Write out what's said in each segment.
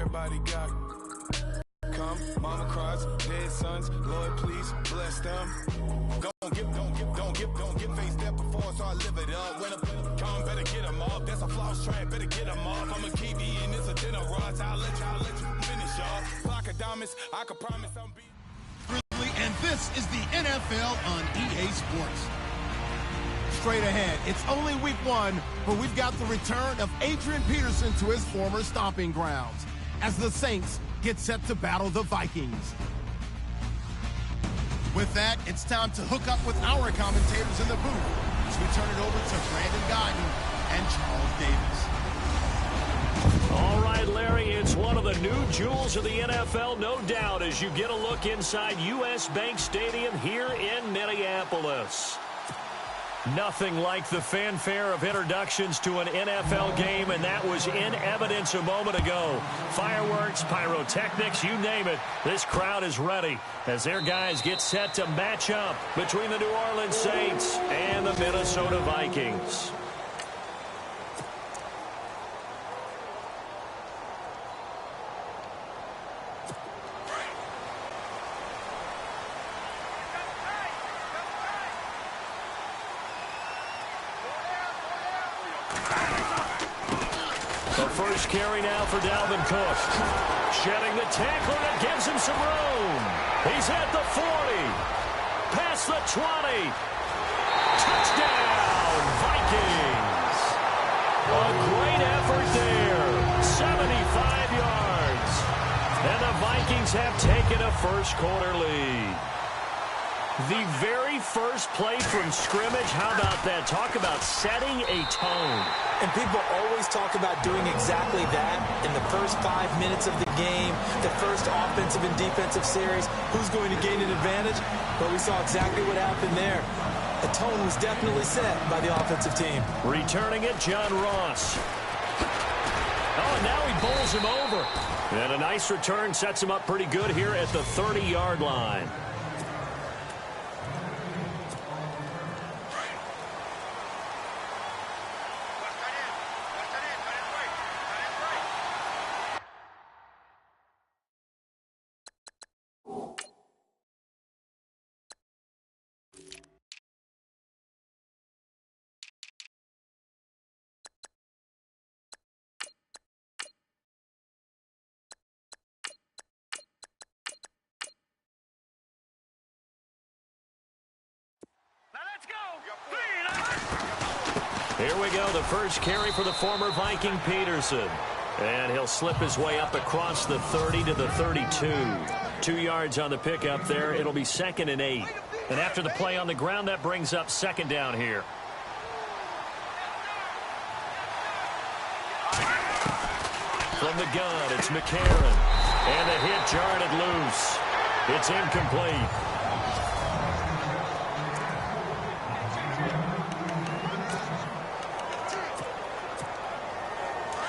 everybody got it. Come, mama cries, dead sons, Lord please bless them. Don't get faced that before, so I live it up. When a come, better get them up. That's a floss track, better get them up. I'ma keep eating, it's a dinner rush. I'll let you finish up. Block of diamonds, I can promise I'm beat. Grizzly, and this is the NFL on EA Sports. Straight ahead, it's only week 1, but we've got the return of Adrian Peterson to his former stomping grounds as the Saints get set to battle the Vikings. With that, it's time to hook up with our commentators in the booth as we turn it over to Brandon Guyton and Charles Davis. All right, Larry, it's one of the new jewels of the NFL, no doubt, as you get a look inside U.S. Bank Stadium here in Minneapolis. Nothing like the fanfare of introductions to an NFL game, and that was in evidence a moment ago. Fireworks, pyrotechnics, you name it. This crowd is ready as their guys get set to match up between the New Orleans Saints and the Minnesota Vikings. First carry now for Dalvin Cook. Shedding the tackler, that gives him some room. He's at the 40. Past the 20. Touchdown, Vikings. A great effort there. 75 yards. And the Vikings have taken a first quarter lead. The very first play from scrimmage, how about that? Talk about setting a tone. And people always talk about doing exactly that in the first 5 minutes of the game, the first offensive and defensive series. Who's going to gain an advantage? But we saw exactly what happened there. The tone was definitely set by the offensive team. Returning it, John Ross. Oh, and now he bowls him over. And a nice return sets him up pretty good here at the 30-yard line. Here we go, the first carry for the former Viking Peterson. And he'll slip his way up across the 30 to the 32. 2 yards on the pickup there. It'll be 2nd and 8. And after the play on the ground, that brings up 2nd down here. From the gun, it's McCarron. And the hit jarred it loose. It's incomplete.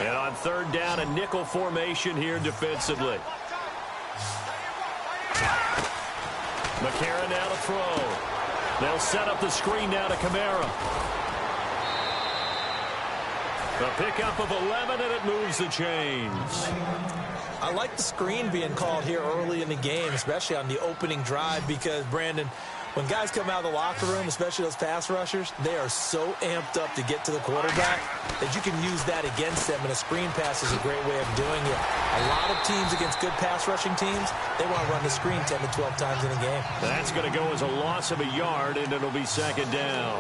And on 3rd down, a nickel formation here defensively. McCarron now to throw. They'll set up the screen now to Kamara. A pickup of 11, and it moves the chains. I like the screen being called here early in the game, especially on the opening drive, because, Brandon, when guys come out of the locker room, especially those pass rushers, they are so amped up to get to the quarterback that you can use that against them, and a screen pass is a great way of doing it. A lot of teams against good pass rushing teams, they want to run the screen 10 to 12 times in a game. That's going to go as a loss of a yard, and it'll be 2nd down.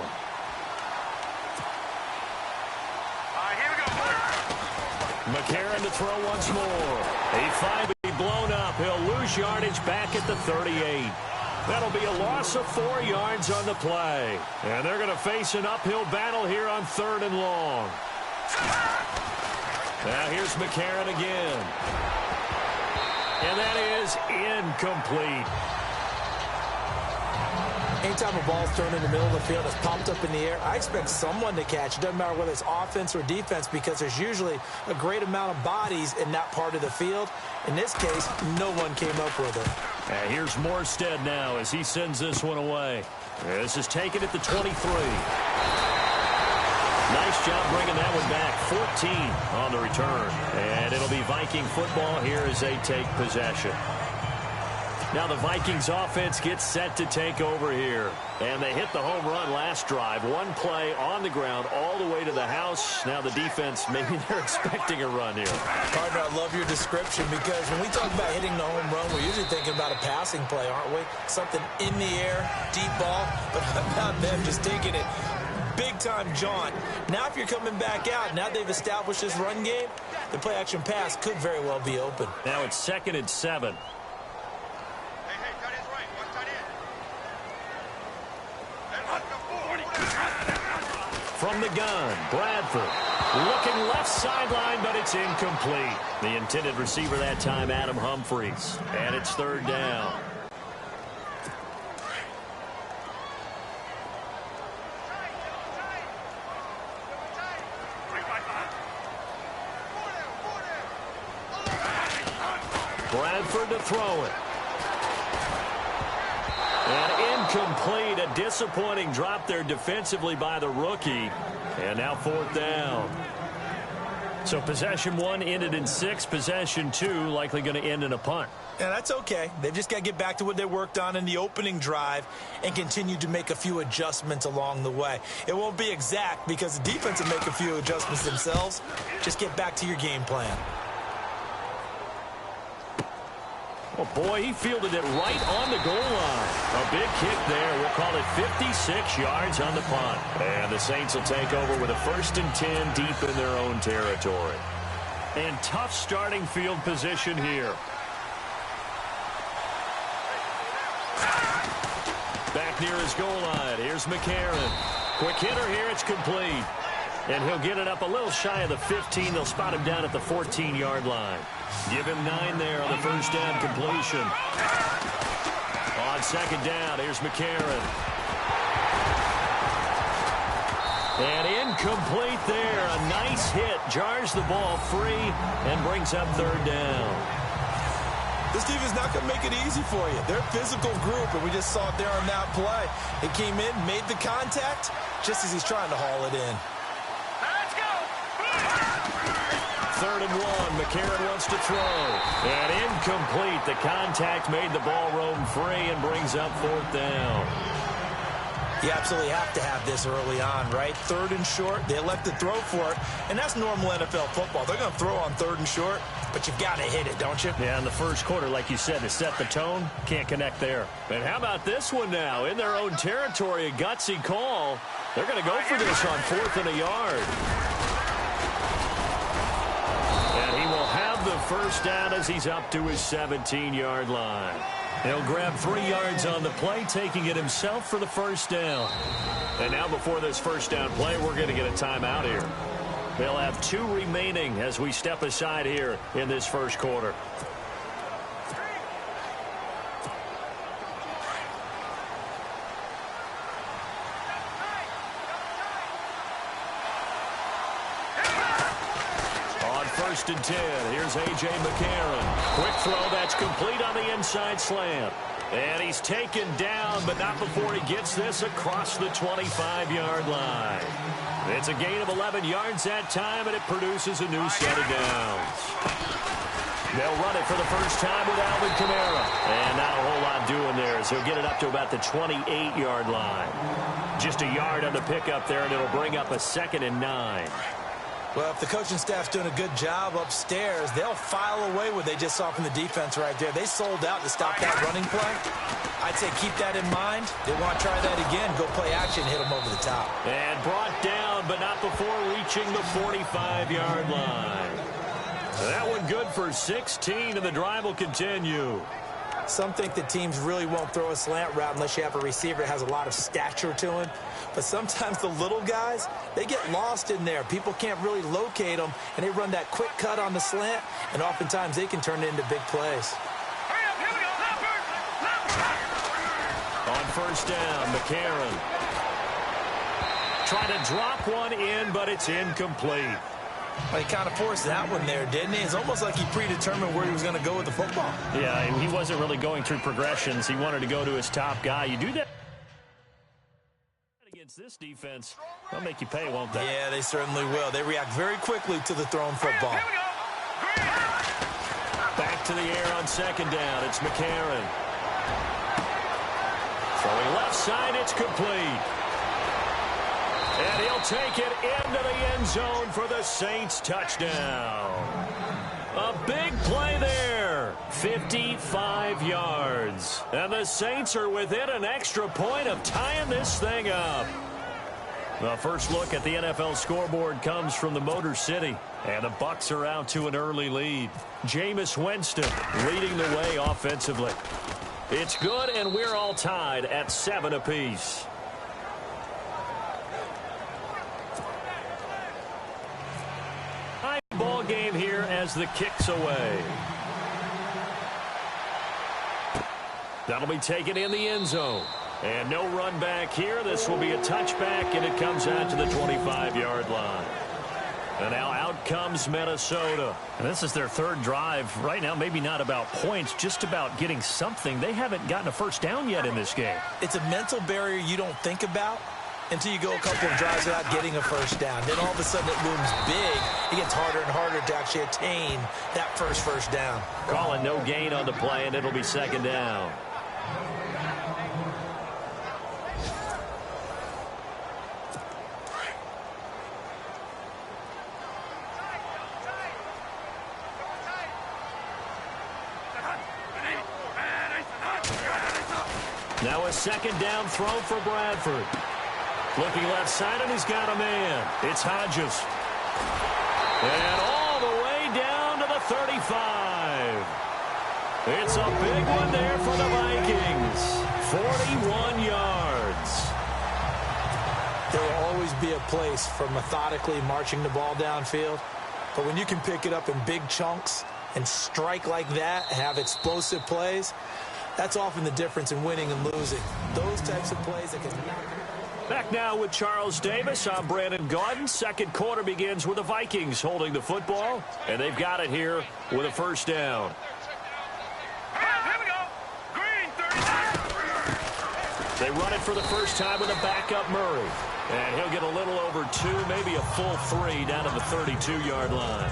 McCarron to throw once more. A 5 be blown up. He'll lose yardage back at the 38. That'll be a loss of 4 yards on the play. And they're going to face an uphill battle here on 3rd and long. Now here's McCarron again. And that is incomplete. Anytime a ball's thrown in the middle of the field, it's popped up in the air, I expect someone to catch. It doesn't matter whether it's offense or defense, because there's usually a great amount of bodies in that part of the field. In this case, no one came up with it. And here's Morstead now as he sends this one away. This is taken at the 23. Nice job bringing that one back. 14 on the return. And it'll be Viking football here as they take possession. Now the Vikings offense gets set to take over here. And they hit the home run last drive. One play on the ground all the way to the house. Now the defense, maybe they're expecting a run here. Partner, I love your description because when we talk about hitting the home run, we're usually thinking about a passing play, aren't we? Something in the air, deep ball. But how about them just taking it big-time jaunt? Now if you're coming back out, now they've established this run game, the play-action pass could very well be open. Now it's 2nd and 7. From the gun, Bradford. Looking left sideline, but it's incomplete. The intended receiver that time, Adam Humphries. And it's 3rd down. Bradford to throw it. And incomplete. A disappointing drop there defensively by the rookie. And now 4th down. So possession 1 ended in 6. Possession 2 likely going to end in a punt. Yeah, that's okay. They've just got to get back to what they worked on in the opening drive and continue to make a few adjustments along the way. It won't be exact because the defense will make a few adjustments themselves. Just get back to your game plan. Oh, boy, he fielded it right on the goal line. A big kick there. We'll call it 56 yards on the punt. And the Saints will take over with a 1st and 10 deep in their own territory. And tough starting field position here. Back near his goal line. Here's McCarron. Quick hitter here. It's complete. And he'll get it up a little shy of the 15. They'll spot him down at the 14-yard line. Give him 9 there on the 1st down completion. On 2nd down, here's McCarron. And incomplete there. A nice hit. Jars the ball free and brings up 3rd down. This defense is not going to make it easy for you. They're a physical group, and we just saw it there on that play. It came in, made the contact, just as he's trying to haul it in. 3rd and 1. McCarron wants to throw. And incomplete. The contact made the ball roam free and brings up 4th down. You absolutely have to have this early on, right? 3rd and short. They elect to throw for it, and that's normal NFL football. They're going to throw on 3rd and short, but you've got to hit it, don't you? Yeah, in the first quarter, like you said, to set the tone, can't connect there. And how about this one now? In their own territory, a gutsy call. They're going to go for this on 4th and a yard. And he will have the 1st down as he's up to his 17-yard line. He'll grab 3 yards on the play, taking it himself for the 1st down. And now before this 1st down play, we're going to get a timeout here. They'll have 2 remaining as we step aside here in this 1st quarter. On 1st and 10, here's A.J. McCarron. Quick throw that's complete on the inside slant. And he's taken down, but not before he gets this across the 25-yard line. It's a gain of 11 yards that time, and it produces a new set of downs. They'll run it for the first time with Alvin Kamara. And not a whole lot doing there as he'll get it up to about the 28-yard line. Just a yard on the pickup there, and it'll bring up a 2nd and 9. Well, if the coaching staff's doing a good job upstairs, they'll file away what they just saw from the defense right there. They sold out to stop that running play. I'd say keep that in mind. They want to try that again. Go play action, hit them over the top. And brought down, but not before reaching the 45-yard line. That one good for 16, and the drive will continue. Some think that teams really won't throw a slant route unless you have a receiver that has a lot of stature to him. But sometimes the little guys, they get lost in there. People can't really locate them, and they run that quick cut on the slant, and oftentimes they can turn it into big plays. On 1st down, McCarron. Trying to drop one in, but it's incomplete. Well, he kind of forced that one there, didn't he? It's almost like he predetermined where he was going to go with the football. Yeah, and he wasn't really going through progressions. He wanted to go to his top guy. You do that Against this defense, they'll make you pay, won't they? Yeah, they certainly will. They react very quickly to the thrown football. Back to the air on second down. It's McCarron. Throwing left side, it's complete. And he'll take it into the end zone for the Saints touchdown. A big play there. 55 yards. And the Saints are within an extra point of tying this thing up. The first look at the NFL scoreboard comes from the Motor City. And the Bucs are out to an early lead. Jameis Winston leading the way offensively. It's good, and we're all tied at 7 apiece. High ball game here as the kick's away. That'll be taken in the end zone. And no run back here. This will be a touchback, and it comes out to the 25-yard line. And now out comes Minnesota. And this is their third drive. Right now, maybe not about points, just about getting something. They haven't gotten a first down yet in this game. It's a mental barrier you don't think about until you go a couple of drives without getting a first down. Then all of a sudden it looms big. It gets harder and harder to actually attain that first down. Calling no gain on the play, and it'll be second down. Now a second down throw for Bradford. Looking left side, and he's got a man. It's Hodges. And all the way down to the 35. It's a big one there for the Vikings. 41 yards. There will always be a place for methodically marching the ball downfield. But when you can pick it up in big chunks and strike like that, have explosive plays, that's often the difference in winning and losing. Those types of plays that can... Back now with Charles Davis. I'm Brandon Gaudin. Second quarter begins with the Vikings holding the football, and they've got it here with a first down. Here we go. Green, 30. They run it for the first time with a backup Murray. And he'll get a little over 2, maybe a full 3 down to the 32-yard line.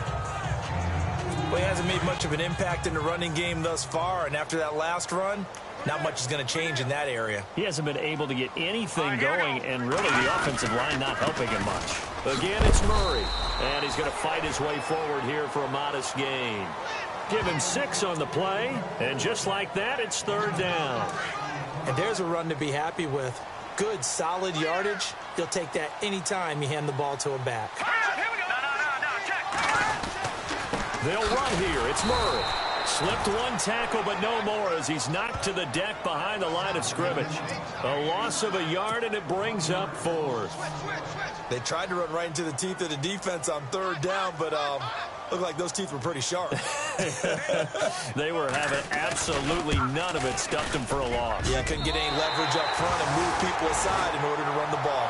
Well, he hasn't made much of an impact in the running game thus far, and after that last run, not much is going to change in that area. He hasn't been able to get anything going, and really the offensive line not helping him much. Again, it's Murray, and he's going to fight his way forward here for a modest gain. Give him 6 on the play, and just like that, it's third down. And there's a run to be happy with. Good, solid yardage. You'll take that anytime you hand the ball to a back. They'll run here. It's Murray. Slipped one tackle, but no more as he's knocked to the deck behind the line of scrimmage. A loss of a yard, and it brings up 4th. They tried to run right into the teeth of the defense on third down, but looked like those teeth were pretty sharp. They were having absolutely none of it. Stuffed them for a loss. Yeah, couldn't get any leverage up front and move people aside in order to run the ball.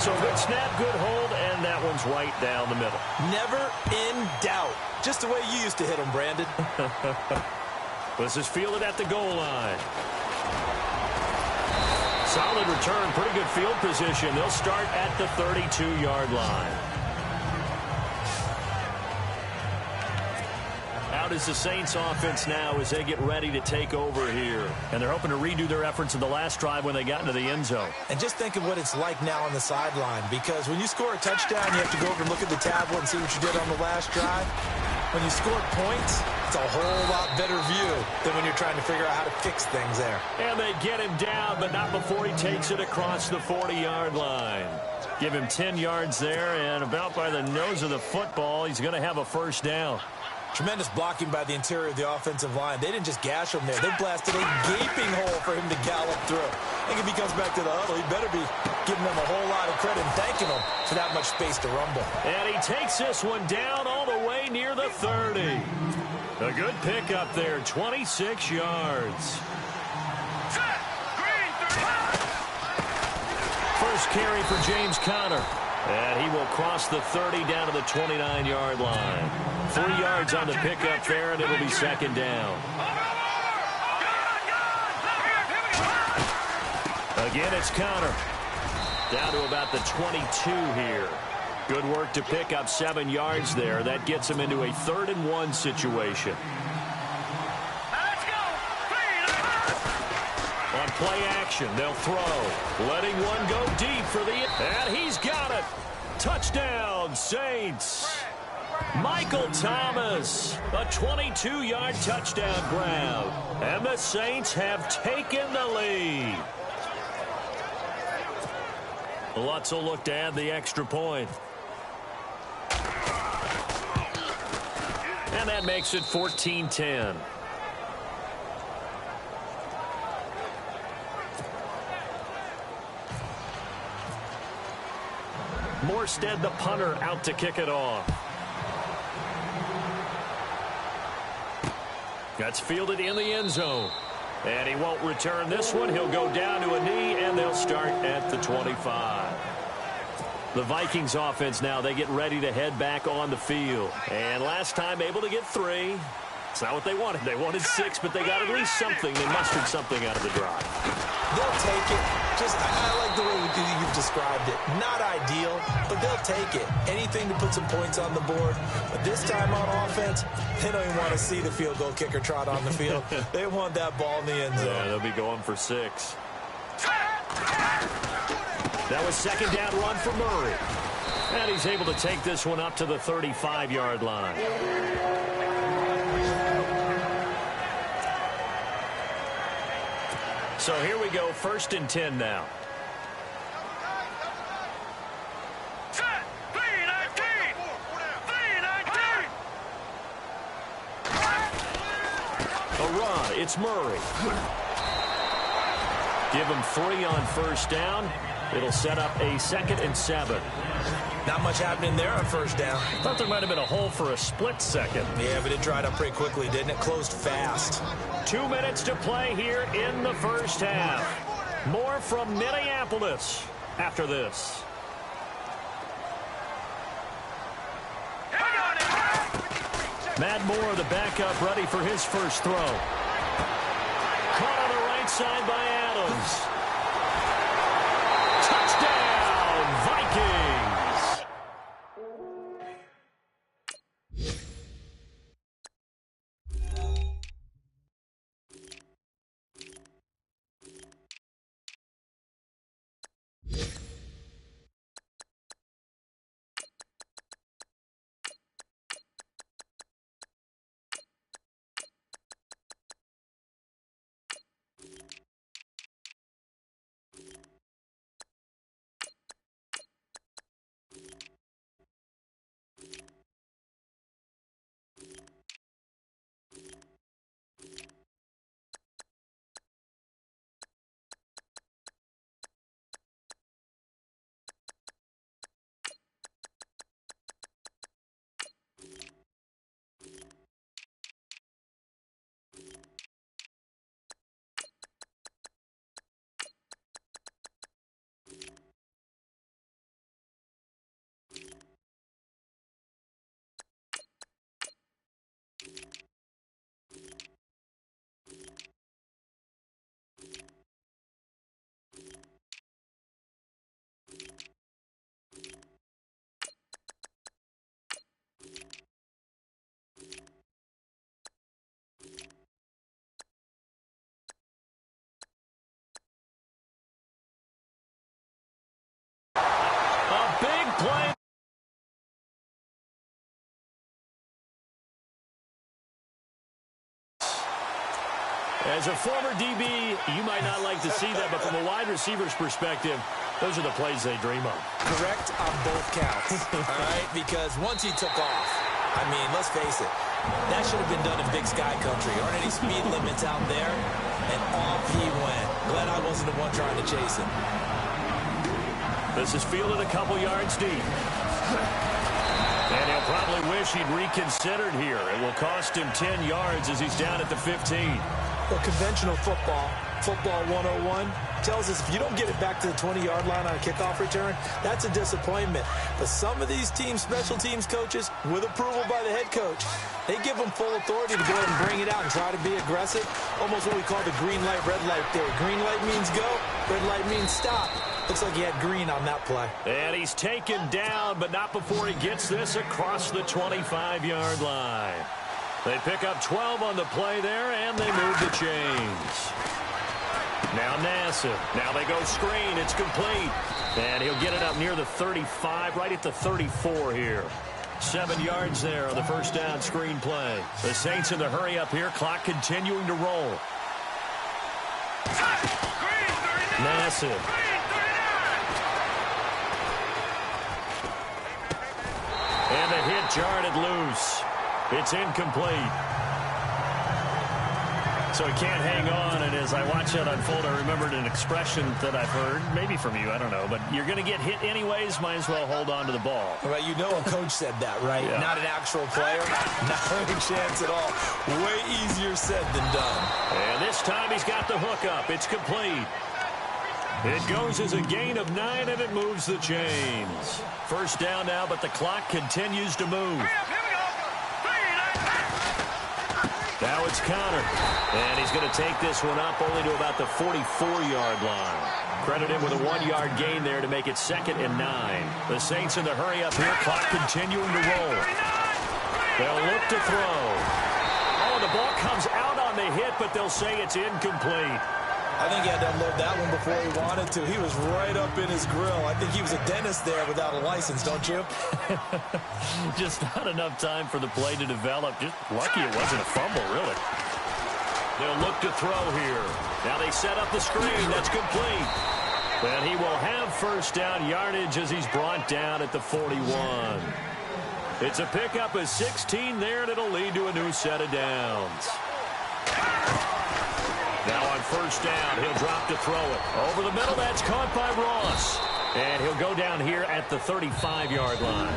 So good snap, good hold, and that one's right down the middle. Never in doubt. Just the way you used to hit them, Brandon. This is fielded at the goal line. Solid return, pretty good field position. They'll start at the 32-yard line. Out is the Saints offense now as they get ready to take over here. And they're hoping to redo their efforts in the last drive when they got into the end zone. And just think of what it's like now on the sideline, because when you score a touchdown, you have to go over and look at the tablet and see what you did on the last drive. When you score points, it's a whole lot better view than when you're trying to figure out how to fix things there. And they get him down, but not before he takes it across the 40-yard line. Give him 10 yards there, and about by the nose of the football, he's going to have a first down. Tremendous blocking by the interior of the offensive line. They didn't just gash him there. They blasted a gaping hole for him to gallop through. I think if he comes back to the huddle, he better be giving them a whole lot of credit and thanking them for that much space to rumble. And he takes this one down all the way near the 30. A good pickup there, 26 yards. First carry for James Conner. And he will cross the 30 down to the 29-yard line. 3 yards on the pickup there, and it'll be second down. Again, it's Connor. Down to about the 22 here. Good work to pick up 7 yards there. That gets him into a 3rd-and-1 situation. On play action, they'll throw. Letting one go deep for the... And he's got it. Touchdown, Saints. Michael Thomas, a 22-yard touchdown grab. And the Saints have taken the lead. Lutz will look to add the extra point. And that makes it 14-10. Morstead, the punter, out to kick it off. That's fielded in the end zone. And he won't return this one. He'll go down to a knee, and they'll start at the 25. The Vikings offense now, they get ready to head back on the field. And last time able to get 3. It's not what they wanted. They wanted 6, but they got at least something. They mustered something out of the drive. They'll take it. I like the way you've described it. Not ideal, but they'll take it. Anything to put some points on the board. But this time on offense, they don't even want to see the field goal kicker trot on the field. They want that ball in the end zone. Yeah, they'll be going for 6. That was 2nd down run for Murray. And he's able to take this one up to the 35-yard line. So here we go, 1st and 10 now. A run, it's Murray. Give him 3 on 1st down. It'll set up a 2nd and 7. Not much happening there on 1st down. Thought there might have been a hole for a split second. Yeah, but it dried up pretty quickly, didn't it? Closed fast. 2 minutes to play here in the 1st half. More from Minneapolis after this. Matt Moore, the backup, ready for his first throw. Caught on the right side by Adams. Touchdown, Vikings! A big play. As a former DB, you might not like to see that, but from a wide receiver's perspective, those are the plays they dream of. Correct on both counts, all right? Because once he took off, I mean, let's face it, that should have been done in Big Sky Country. Aren't any speed limits out there? And off he went. Glad I wasn't the one trying to chase him. This is fielded a couple yards deep. And he'll probably wish he'd reconsidered here. It will cost him 10 yards as he's down at the 15. Well, conventional football 101, tells us if you don't get it back to the 20-yard line on a kickoff return, that's a disappointment. But some of these teams, special teams coaches, with approval by the head coach, they give them full authority to go ahead and bring it out and try to be aggressive. Almost what we call the green light, red light theory. Green light means go, red light means stop. Looks like he had green on that play. And he's taken down, but not before he gets this across the 25-yard line. They pick up 12 on the play there, and they move the chains. Now Nassib. Now they go screen. It's complete. And he'll get it up near the 35, right at the 34 here. 7 yards there on the first down screen play. The Saints in the hurry up here. Clock continuing to roll. Nassib. And the hit jarred it loose. It's incomplete. So he can't hang on, and as I watch that unfold, I remembered an expression that I've heard, maybe from you, I don't know, but you're going to get hit anyways, might as well hold on to the ball. Right, you know a coach said that, right? Yeah. Not an actual player, not a chance at all. Way easier said than done. And this time he's got the hook up. It's complete. It goes as a gain of 9, and it moves the chains. First down now, but the clock continues to move. Now it's Connor, and he's going to take this one up only to about the 44-yard line. Credit him with a 1-yard gain there to make it 2nd and 9. The Saints in the hurry up here, clock continuing to roll. They'll look to throw. Oh, the ball comes out on the hit, but they'll say it's incomplete. I think he had to unload that one before he wanted to. He was right up in his grill. I think he was a dentist there without a license, don't you? Just not enough time for the play to develop. Just lucky it wasn't a fumble, really. They'll look to throw here. Now they set up the screen. That's complete. And he will have first down yardage as he's brought down at the 41. It's a pickup of 16 there, and it'll lead to a new set of downs. Now on first down, he'll drop to throw it. Over the middle, that's caught by Ross. And he'll go down here at the 35-yard line.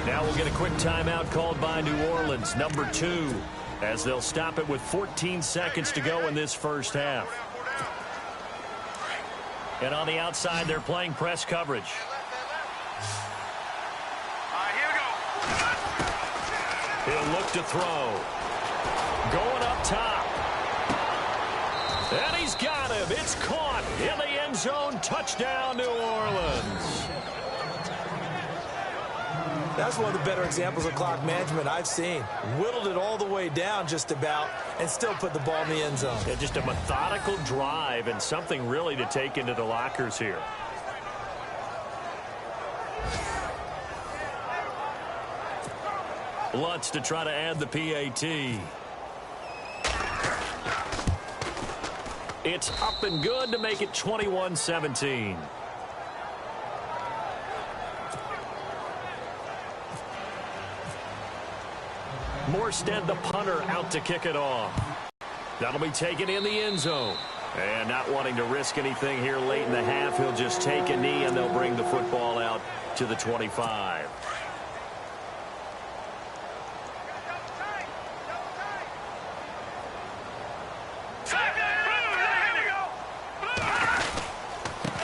Now we'll get a quick timeout called by New Orleans, number 2, as they'll stop it with 14 seconds to go in this first half. And on the outside, they're playing press coverage. He'll look to throw. Going up top. And he's got him. It's caught in the end zone. Touchdown, New Orleans. That's one of the better examples of clock management I've seen. Whittled it all the way down just about and still put the ball in the end zone. Yeah, just a methodical drive and something really to take into the lockers here. Lutz to try to add the PAT. It's up and good to make it 21-17. Morstead, the punter, out to kick it off. That'll be taken in the end zone. And not wanting to risk anything here late in the half, he'll just take a knee, and they'll bring the football out to the 25.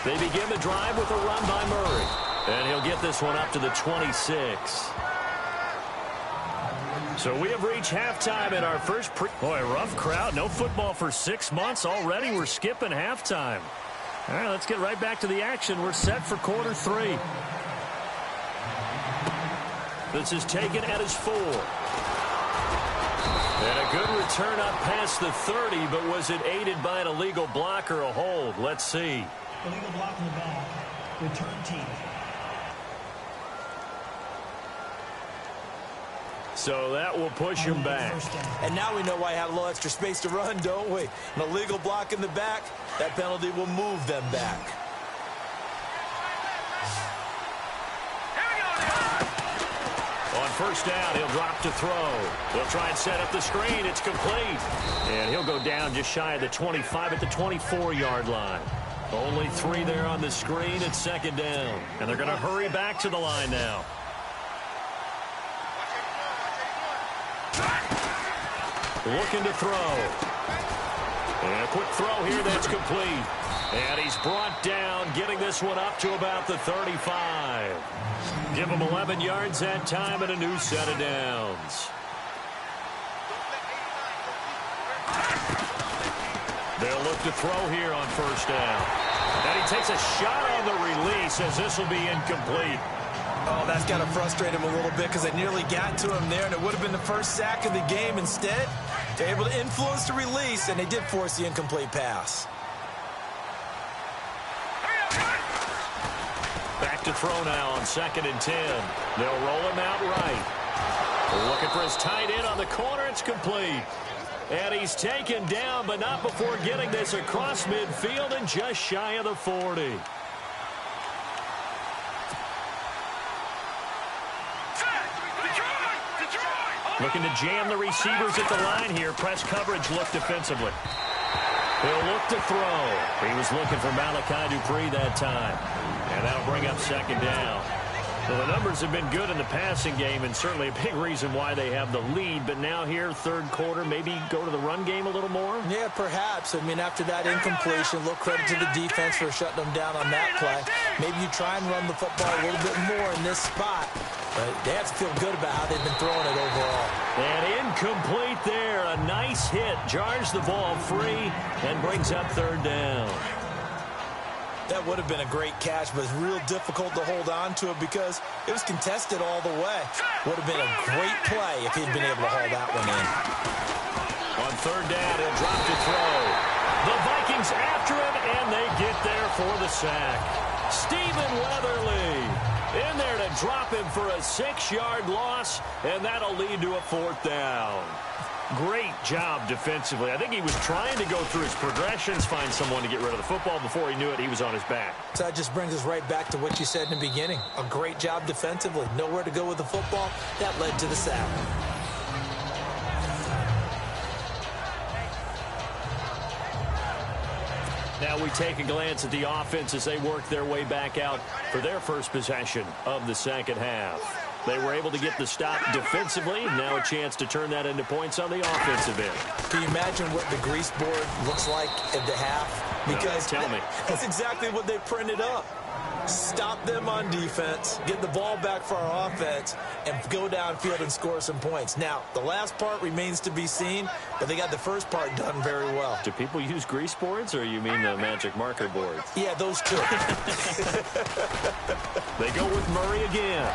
They begin the drive with a run by Murray. And he'll get this one up to the 26. So we have reached halftime in our first Boy, rough crowd. No football for 6 months already. We're skipping halftime. All right, let's get right back to the action. We're set for quarter 3. This is taken at his 4. And a good return up past the 30, but was it aided by an illegal block or a hold? Let's see. Illegal block in the back. Return team. So that will push him back. And now we know why I have a little extra space to run, don't we? An illegal block in the back, that penalty will move them back. On first down, he'll drop to throw. They'll try and set up the screen. It's complete. And he'll go down just shy of the 25 at the 24-yard line. Only 3 there on the screen. It's second down. And they're going to hurry back to the line now. Looking to throw. And a quick throw here that's complete. And he's brought down, getting this one up to about the 35. Give him 11 yards that time and a new set of downs. They'll look to throw here on first down. And he takes a shot on the release as this will be incomplete. Oh, that's got to frustrate him a little bit because they nearly got to him there, and it would have been the first sack of the game. Instead, they're able to influence the release, and they did force the incomplete pass. Back to throw now on 2nd and 10. They'll roll him out right. Looking for his tight end on the corner. It's complete. And he's taken down, but not before getting this across midfield and just shy of the 40. Looking to jam the receivers at the line here. Press coverage look defensively. He'll look to throw. He was looking for Malachi Dupree that time. And that'll bring up 2nd down. Well, the numbers have been good in the passing game, and certainly a big reason why they have the lead. But now here, 3rd quarter, maybe go to the run game a little more? Yeah, perhaps. I mean, after that incompletion, a little credit to the defense for shutting them down on that play. Maybe you try and run the football a little bit more in this spot. But they have to feel good about how they've been throwing it overall. And incomplete there. A nice hit. Jars the ball free and brings up 3rd down. That would have been a great catch, but it's real difficult to hold on to it because it was contested all the way. Would have been a great play if he'd been able to haul that one in. On 3rd down, he'll drop to throw. The Vikings after him, and they get there for the sack. Stephen Weatherly in there to drop him for a 6-yard loss, and that'll lead to a 4th down. Great job defensively. I think he was trying to go through his progressions, find someone to get rid of the football. Before he knew it, he was on his back. So that just brings us right back to what you said in the beginning. A great job defensively. Nowhere to go with the football. That led to the sack. Now we take a glance at the offense as they work their way back out for their first possession of the 2nd half. They were able to get the stop defensively. Now a chance to turn that into points on the offensive end. Can you imagine what the grease board looks like at the half? Because tell me. That's exactly what they printed up. Stop them on defense, get the ball back for our offense, and go downfield and score some points. Now, the last part remains to be seen, but they got the first part done very well. Do people use grease boards, or you mean the magic marker boards? Yeah, those two. They go with Murray again.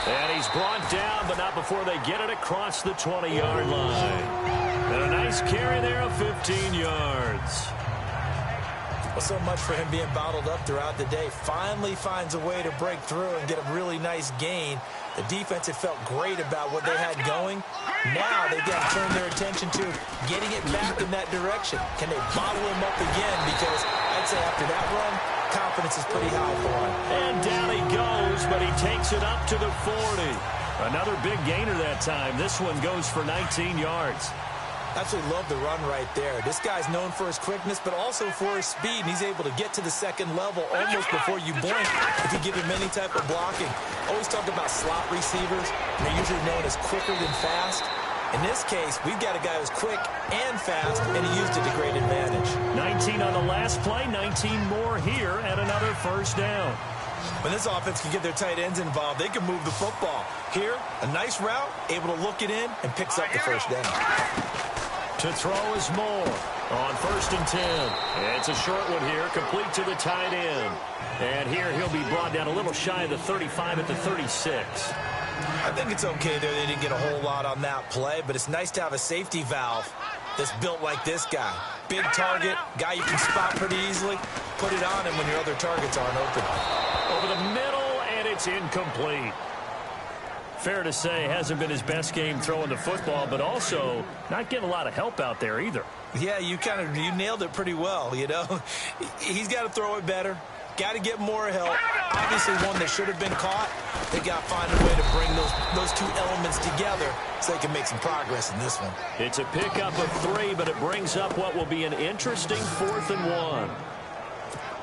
And he's brought down, but not before they get it across the 20-yard line. And a nice carry there of 15 yards. Well, so much for him being bottled up throughout the day. Finally finds a way to break through and get a really nice gain. The defense had felt great about what they had going. Now they've got to turn their attention to getting it back in that direction. Can they bottle him up again? Because I'd say after that run, confidence is pretty high for him. And down he goes, but he takes it up to the 40. Another big gainer that time. This one goes for 19 yards. Absolutely love the run right there. This guy's known for his quickness, but also for his speed, and he's able to get to the 2nd level almost before you blink if you give him any type of blocking. Always talk about slot receivers, and they're usually known as quicker than fast. In this case, we've got a guy who's quick and fast, and he used it to great advantage. 19 on the last play, 19 more here at another 1st down. When this offense can get their tight ends involved, they can move the football. Here, a nice route, able to look it in, and picks up the 1st down. To throw is Moore on 1st and 10. It's a short one here, complete to the tight end. And here he'll be brought down a little shy of the 35 at the 36. I think it's okay there. They didn't get a whole lot on that play, but it's nice to have a safety valve that's built like this guy. Big target, guy you can spot pretty easily. Put it on him when your other targets aren't open. Over the middle, and it's incomplete. Fair to say, hasn't been his best game throwing the football, but also not getting a lot of help out there either. Yeah, you nailed it pretty well, you know. He's got to throw it better. Got to get more help. Obviously one that should have been caught. They got to find a way to bring those two elements together so they can make some progress in this one. It's a pickup of 3, but it brings up what will be an interesting 4th and 1.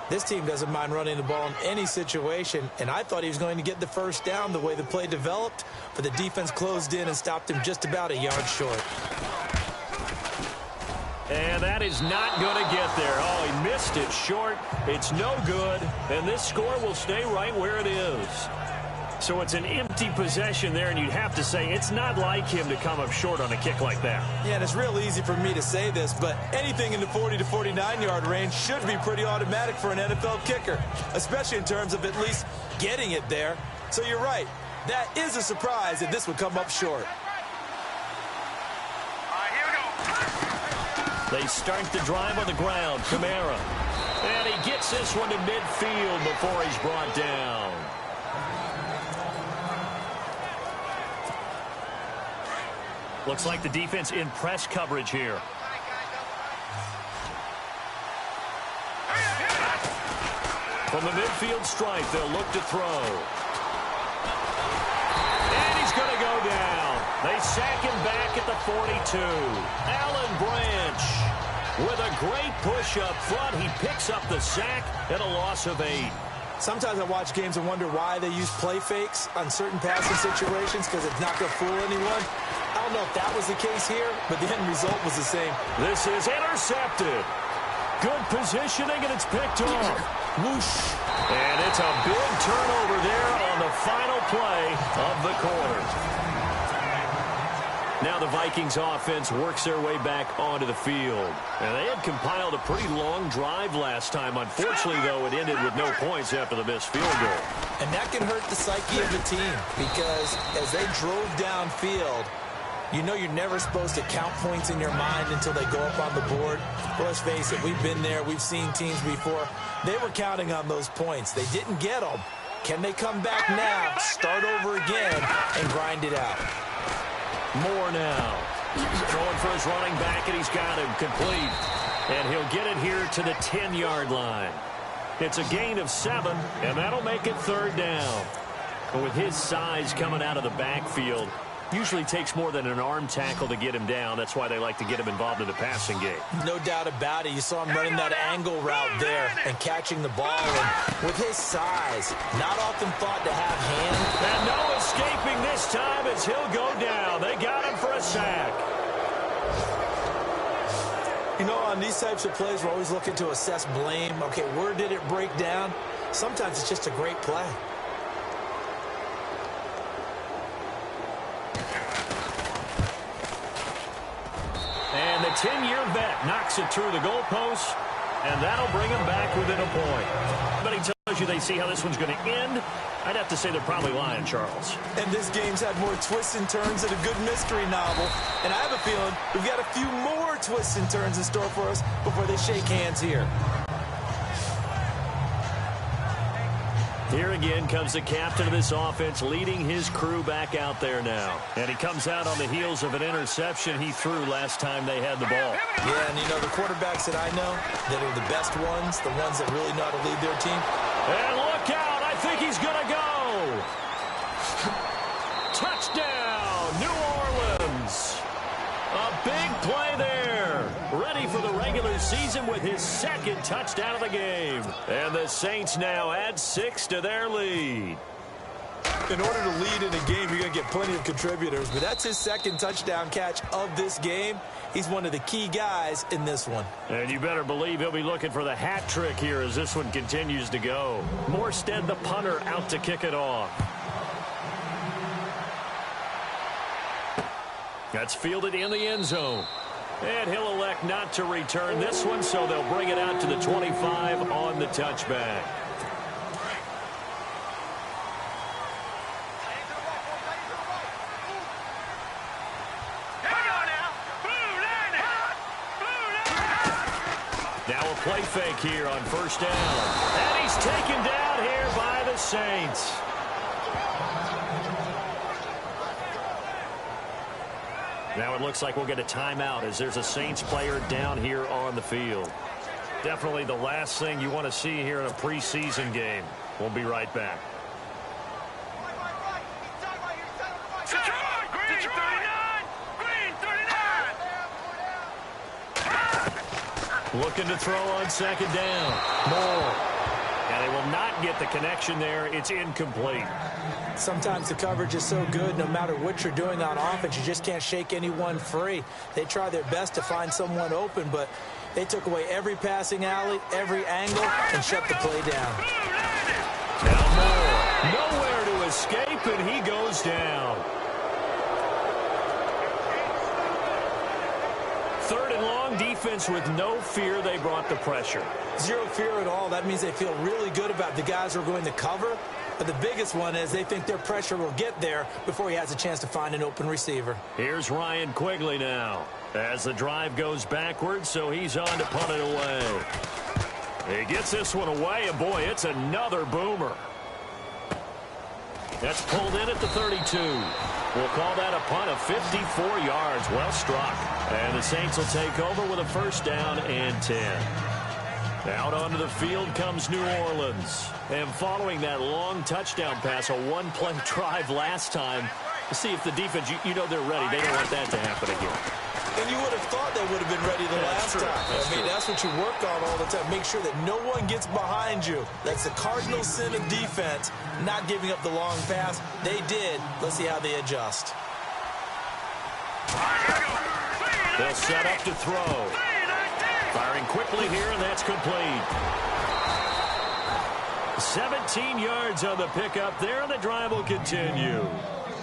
This team doesn't mind running the ball in any situation, and I thought he was going to get the 1st down the way the play developed, but the defense closed in and stopped him just about a yard short. And that is not going to get there. Oh, he missed it short. It's no good. And this score will stay right where it is. So it's an empty possession there, and you'd have to say it's not like him to come up short on a kick like that. Yeah, and it's real easy for me to say this, but anything in the 40 to 49-yard range should be pretty automatic for an NFL kicker, especially in terms of at least getting it there. So you're right. That is a surprise that this would come up short. They start the drive on the ground. Kamara. And he gets this one to midfield before he's brought down. Looks like the defense in press coverage here. From the midfield stripe, they'll look to throw. And he's going to go down. They sack him back at the 42. Alan Branch with a great push up front. He picks up the sack and a loss of 8. Sometimes I watch games and wonder why they use play fakes on certain passing situations because it's not going to fool anyone. I don't know if that was the case here, but the end result was the same. This is intercepted. Good positioning, and it's picked off. Whoosh. And it's a big turnover there on the final play of the quarter. Now the Vikings offense works their way back onto the field. And they had compiled a pretty long drive last time. Unfortunately, though, it ended with no points after the missed field goal. And that can hurt the psyche of the team because as they drove downfield, you know you're never supposed to count points in your mind until they go up on the board. But let's face it, we've been there. We've seen teams before. They were counting on those points. They didn't get them. Can they come back now, start over again, and grind it out? More now. Throwing for his running back, and he's got him complete. And he'll get it here to the 10-yard line. It's a gain of 7, and that'll make it 3rd down. But with his size coming out of the backfield, usually takes more than an arm tackle to get him down. That's why they like to get him involved in the passing game. No doubt about it. You saw him running that angle route there and catching the ball. And with his size, not often thought to have hand. And no escaping this time as he'll go down. They got him for a sack. You know, on these types of plays, we're always looking to assess blame. Okay, where did it break down? Sometimes it's just a great play. And the 10-year vet knocks it through the goalpost, and that'll bring him back within a point. But he tells you they see how this one's going to end. I'd have to say they're probably lying, Charles. And this game's had more twists and turns than a good mystery novel. And I have a feeling we've got a few more twists and turns in store for us before they shake hands here. Here again comes the captain of this offense leading his crew back out there now. And he comes out on the heels of an interception he threw last time they had the ball. Yeah, and you know, the quarterbacks that I know that are the best ones, the ones that really know how to lead their team. And look out, I think he's going to go. Touchdown, New Orleans. A big play there. Ready for the regular season with his 2nd touchdown of the game. And the Saints now add 6 to their lead. In order to lead in a game, you're going to get plenty of contributors. But that's his 2nd touchdown catch of this game. He's one of the key guys in this one. And you better believe he'll be looking for the hat trick here as this one continues to go. Morstead, the punter, out to kick it off. That's fielded in the end zone. And he'll elect not to return this one, so they'll bring it out to the 25 on the touchback. Now a play fake here on 1st down. And he's taken down here by the Saints. Now it looks like we'll get a timeout as there's a Saints player down here on the field. Definitely the last thing you want to see here in a preseason game. We'll be right back. Looking to throw on 2nd down. Moore. And they will not get get the connection there. It's incomplete. Sometimes the coverage is so good, no matter what you're doing on offense, you just can't shake anyone free. They try their best to find someone open, but they took away every passing alley, every angle, and shut the play down. Now Moore, nowhere to escape, and he goes down. 3rd and long, defense with no fear. They brought the pressure. Zero fear at all. That means they feel really good about the guys who are going to cover. But the biggest one is they think their pressure will get there before he has a chance to find an open receiver. Here's Ryan Quigley now as the drive goes backwards, so he's on to punt it away. He gets this one away, and boy, it's another boomer. That's pulled in at the 32. We'll call that a punt of 54 yards. Well struck. And the Saints will take over with a 1st down and 10. Out onto the field comes New Orleans. And following that long touchdown pass, a one-play drive last time, to see if the defense, you know they're ready. They don't want that to happen again. And you would have thought they would have been ready the last time. That's what you work on all the time. Make sure that no one gets behind you. That's the cardinal sin of defense, not giving up the long pass. They did. Let's see how they adjust. They'll set up to throw. Firing quickly here, and that's complete. 17 yards on the pickup there, and the drive will continue.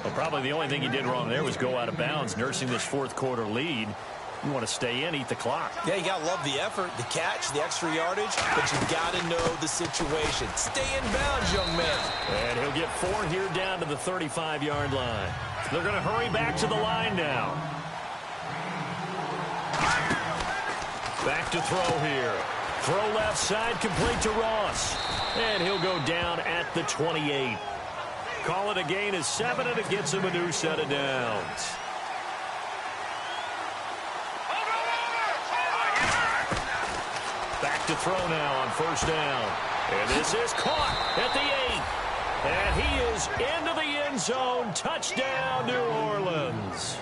Well, probably the only thing he did wrong there was go out of bounds, nursing this 4th quarter lead. You want to stay in, eat the clock. Yeah, you got to love the effort, the catch, the extra yardage, but you got to know the situation. Stay in bounds, young man. And he'll get 4 here down to the 35-yard line. They're going to hurry back to the line now. Back to throw here. Throw left side, complete to Ross. And he'll go down at the 28. Call it a gain of 7, and it gets him a new set of downs. Back to throw now on 1st down. And this is caught at the 8. And he is into the end zone. Touchdown, New Orleans.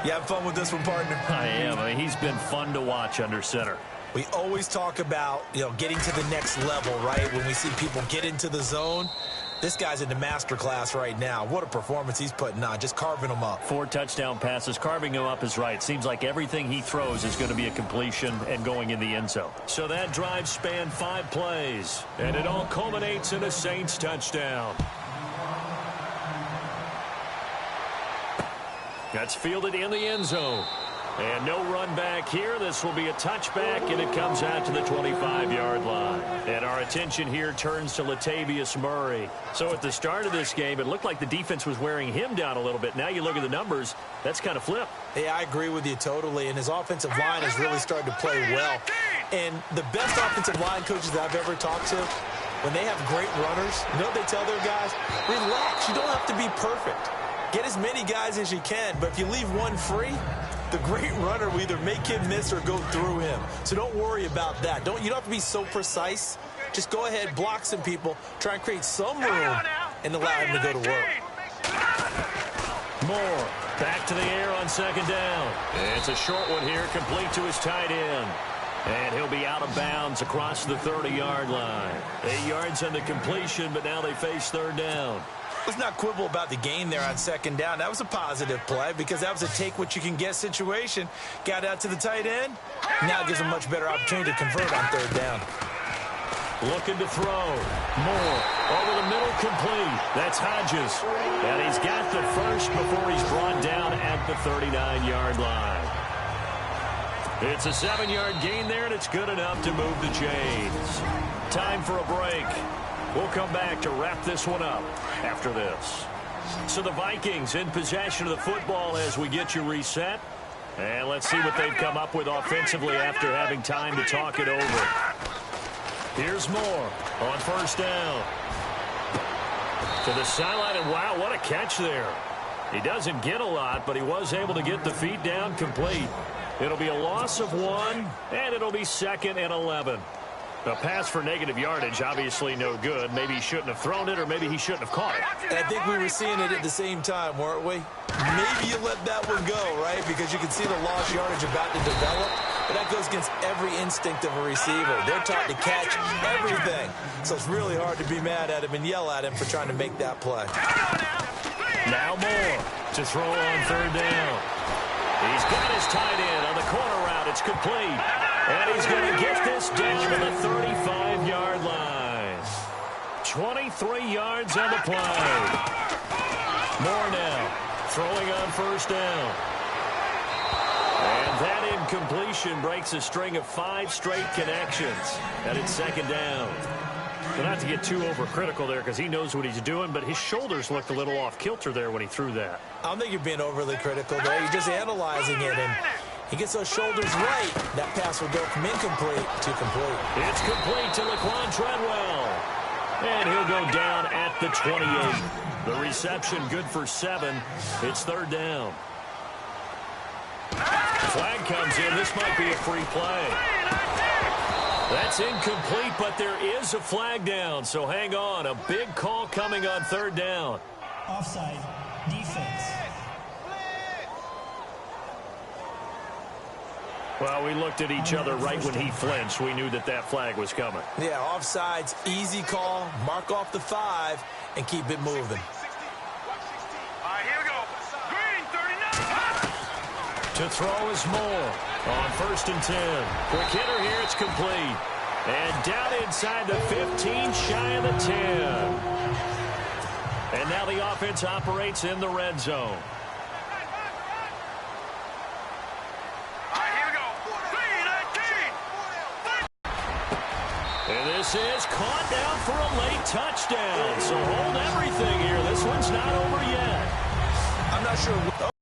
You have fun with this one, partner? I am. I mean, he's been fun to watch under center. We always talk about, getting to the next level, right? When we see people get into the zone. This guy's in the master class right now. What a performance he's putting on, just carving them up. 4 touchdown passes. Carving him up is right. Seems like everything he throws is going to be a completion and going in the end zone. So that drive spanned 5 plays, and it all culminates in a Saints touchdown. That's fielded in the end zone. And no run back here. This will be a touchback, and it comes out to the 25-yard line. And our attention here turns to Latavius Murray. So at the start of this game, it looked like the defense was wearing him down a little bit. Now you look at the numbers, that's kind of flipped. Yeah, I agree with you totally. And his offensive line has really started to play well. And the best offensive line coaches that I've ever talked to, when they have great runners, you know what they tell their guys? Relax. You don't have to be perfect. Get as many guys as you can, but if you leave one free, the great runner will either make him miss or go through him. So don't worry about that. You don't have to be so precise. Just go ahead, block some people, try and create some room, and allow him to go to work. Moore back to the air on 2nd down. It's a short one here, complete to his tight end. And he'll be out of bounds across the 30-yard line. 8 yards on the completion, but now they face 3rd down. Let's not quibble about the gain there on 2nd down. That was a positive play because that was a take-what-you-can-get situation. Got out to the tight end. Now it gives him a much better opportunity to convert on 3rd down. Looking to throw. Moore over the middle, complete. That's Hodges. And he's got the first before he's brought down at the 39-yard line. It's a 7-yard gain there, and it's good enough to move the chains. Time for a break. We'll come back to wrap this one up after this. So the Vikings in possession of the football as we get you reset. And let's see what they've come up with offensively after having time to talk it over. Here's Moore on 1st down. To the sideline, and wow, what a catch there. He doesn't get a lot, but he was able to get the feet down complete. It'll be a loss of 1, and it'll be 2nd and 11. A pass for negative yardage, obviously no good. Maybe he shouldn't have thrown it, or maybe he shouldn't have caught it. And I think we were seeing it at the same time, weren't we? Maybe you let that one go, right? Because you can see the lost yardage about to develop. But that goes against every instinct of a receiver. They're taught to catch everything. playing. So it's really hard to be mad at him and yell at him for trying to make that play. Now Moore to throw on third down. He's got his tight end on the corner route. It's complete. And he's going to get this down to the 35-yard line. 23 yards on the play. Moore now throwing on first down. And that incompletion breaks a string of 5 straight connections. And it's second down. Well, not to get too overcritical there because he knows what he's doing, but his shoulders looked a little off kilter there when he threw that. I don't think you're being overly critical there. You're just analyzing it, and he gets those shoulders right. That pass will go from incomplete to complete. It's complete to Laquan Treadwell. And he'll go down at the 28. The reception good for 7. It's third down. Flag comes in. This might be a free play. That's incomplete, but there is a flag down, so hang on. A big call coming on third down. Offside. Defense. Well, we looked at each other right when he flinched. We knew that that flag was coming. Yeah, offsides, easy call. Mark off the 5 and keep it moving. All right, here we go. Green, 39. To throw is Moore on first and 10. Quick hitter here, it's complete. And down inside the 15, shy of the 10. And now the offense operates in the red zone. And this is caught down for a late touchdown. So hold everything here. This one's not over yet. I'm not sure.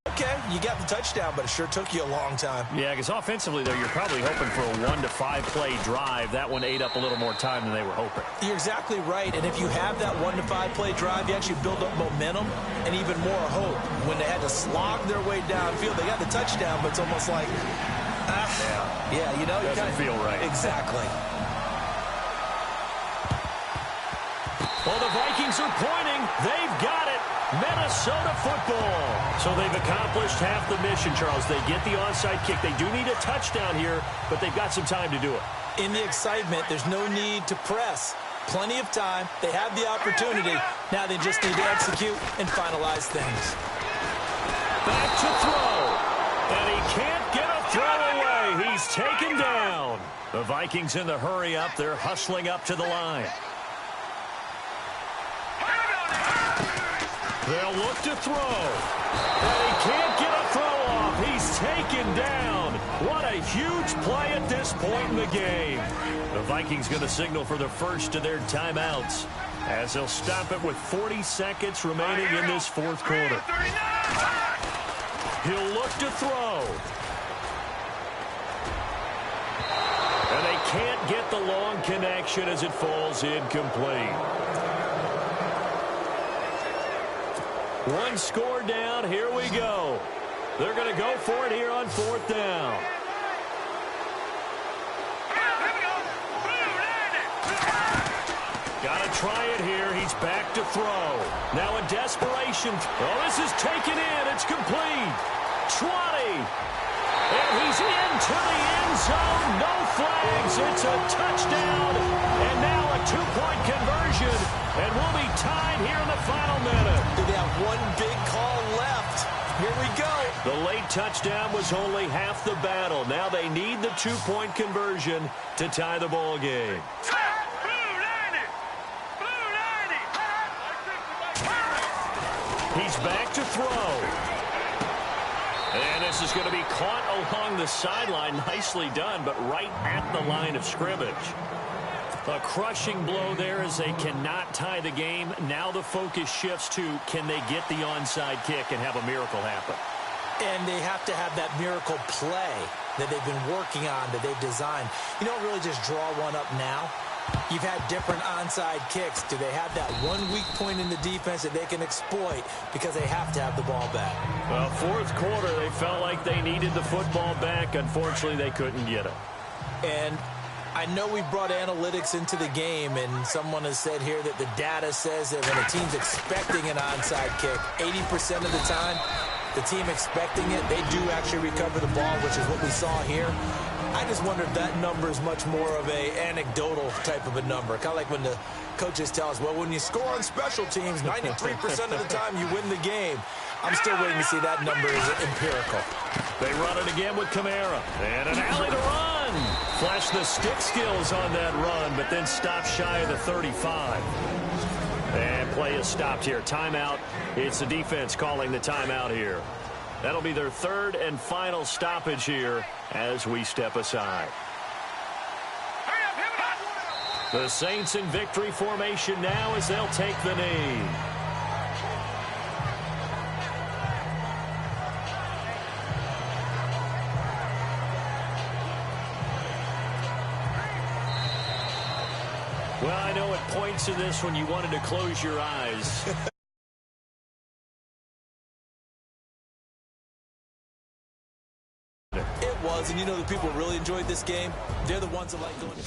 Okay, you got the touchdown, but it sure took you a long time. Yeah, because offensively, though, you're probably hoping for a 1 to 5 play drive. That one ate up a little more time than they were hoping. You're exactly right, and if you have that 1 to 5 play drive, you actually build up momentum and even more hope. When they had to slog their way downfield, they got the touchdown, but it's almost like, yeah, you know, doesn't feel right. Exactly. Well, the Vikings are pointing. They've got it. Minnesota football. So they've accomplished half the mission, Charles. They get the onside kick. They do need a touchdown here, but they've got some time to do it. In the excitement, there's no need to press. Plenty of time. They have the opportunity. Now they just need to execute and finalize things. Back to throw. And he can't get a throw away. He's taken down. The Vikings in the hurry up. They're hustling up to the line. They'll look to throw. And he can't get a throw off. He's taken down. What a huge play at this point in the game. The Vikings going to signal for the first of their timeouts as they'll stop it with 40 seconds remaining in this fourth quarter. He'll look to throw. And they can't get the long connection as it falls incomplete. One score down. Here we go. They're going to go for it here on fourth down. Got to try it here. He's back to throw. Now in desperation. Oh, this is taken in. It's complete. 20. And he's into the end zone. No flags. It's a touchdown. And now a 2-point conversion. And we'll be tied here in the final minute. They have one big call left. Here we go. The late touchdown was only half the battle. Now they need the 2-point conversion to tie the ball game. He's back to throw. And this is going to be caught along the sideline. Nicely done, but right at the line of scrimmage. A crushing blow there as they cannot tie the game. Now the focus shifts to, can they get the onside kick and have a miracle happen? And they have to have that miracle play that they've been working on, that they've designed. You don't really just draw one up now. You've had different onside kicks. Do they have that one weak point in the defense that they can exploit because they have to have the ball back? Well, fourth quarter, they felt like they needed the football back. Unfortunately, they couldn't get it. And I know we brought analytics into the game, and someone has said here that the data says that when a team's expecting an onside kick, 80% of the time, the team expecting it, they do actually recover the ball, which is what we saw here. I just wonder if that number is much more of a anecdotal type of a number. Kind of like when the coaches tell us, well, when you score on special teams, 93% of the time you win the game. I'm still waiting to see that number is empirical. They run it again with Kamara. And an alley to run. Flash the stick skills on that run, but then stop shy of the 35. And play is stopped here. Timeout. It's the defense calling the timeout here. That'll be their third and final stoppage here as we step aside. The Saints in victory formation now as they'll take the knee. Well, I know at points in this when you wanted to close your eyes. It was, and you know the people who really enjoyed this game, they're the ones that like going to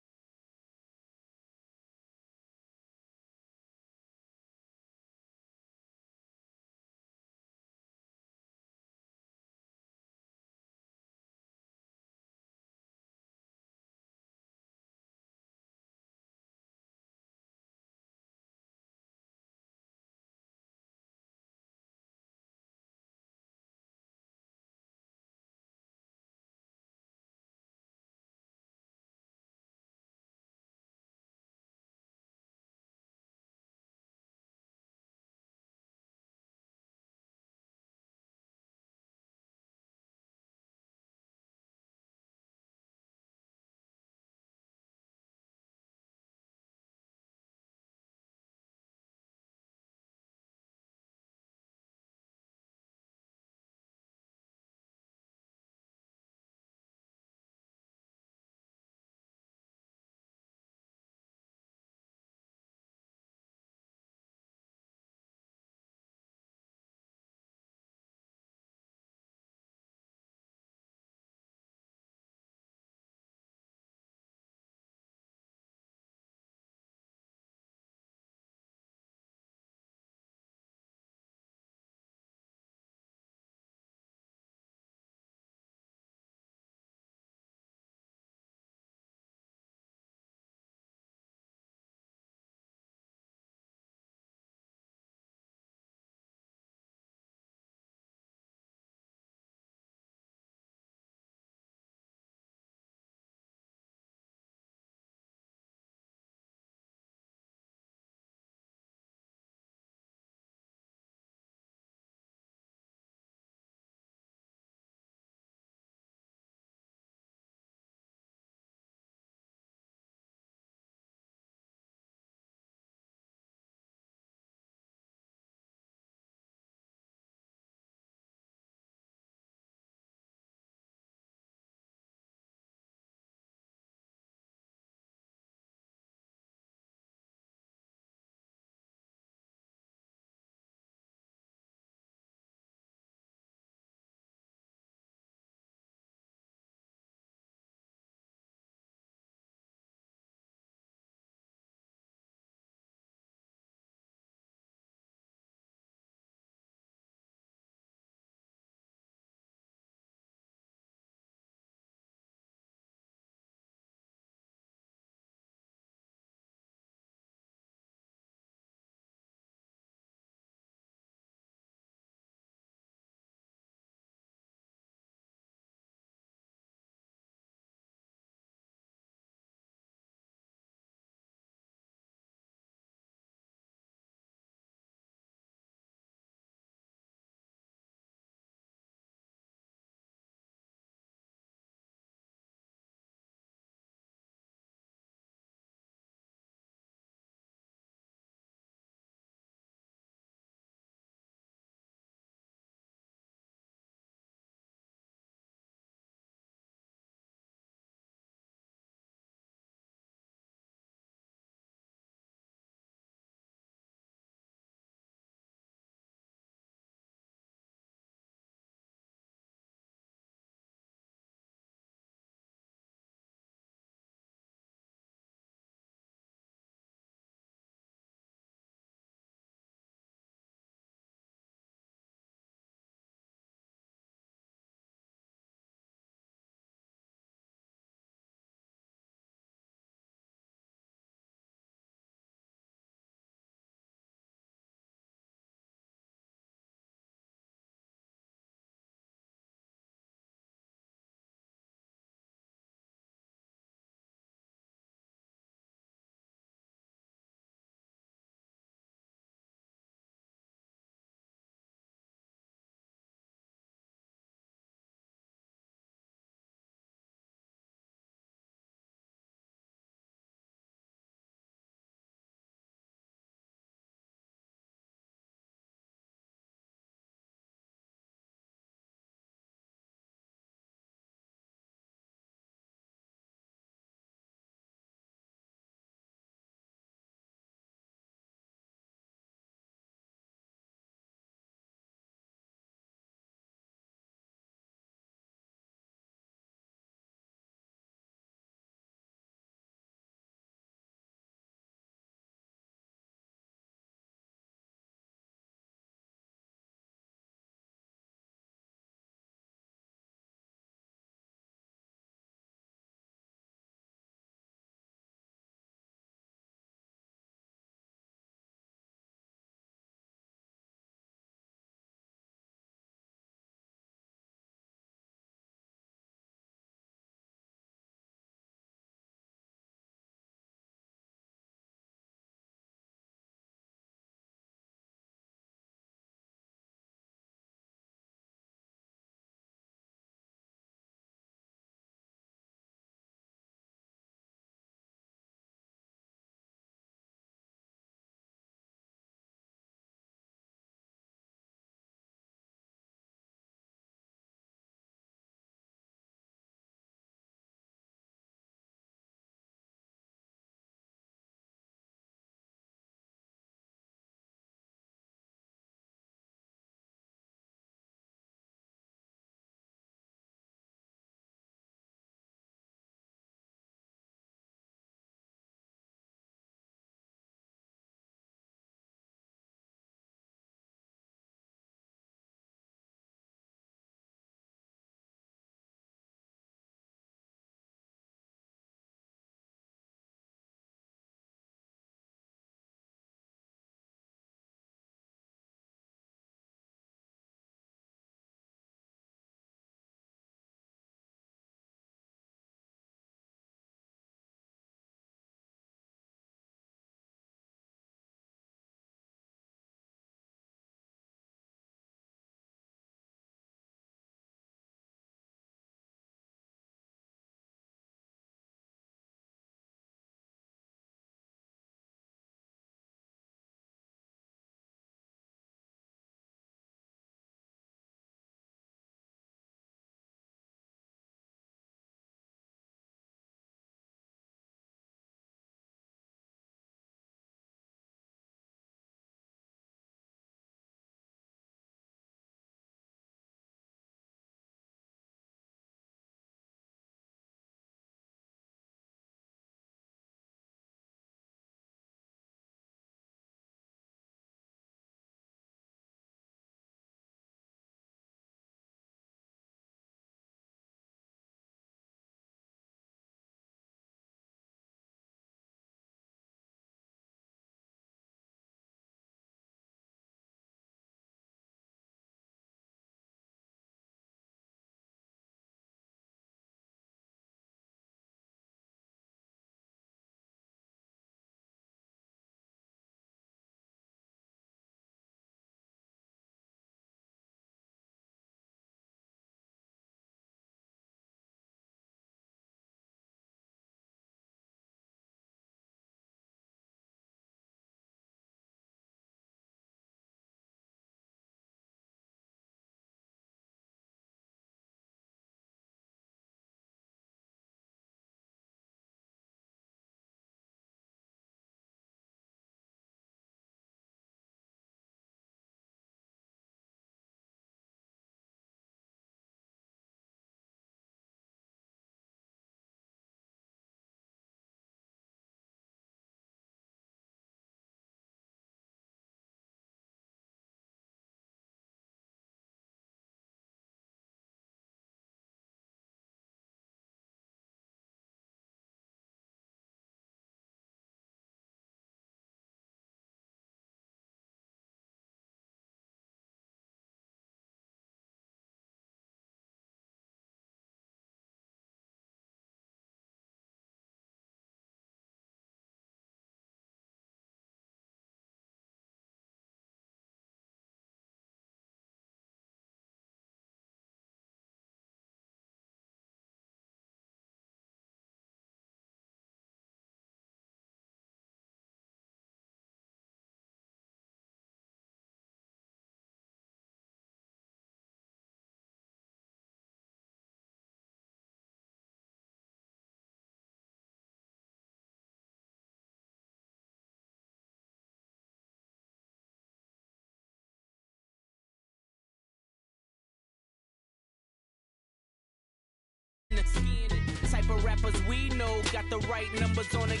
rappers we know got the right numbers on it.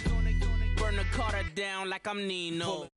Burn the Carter down like I'm Nino.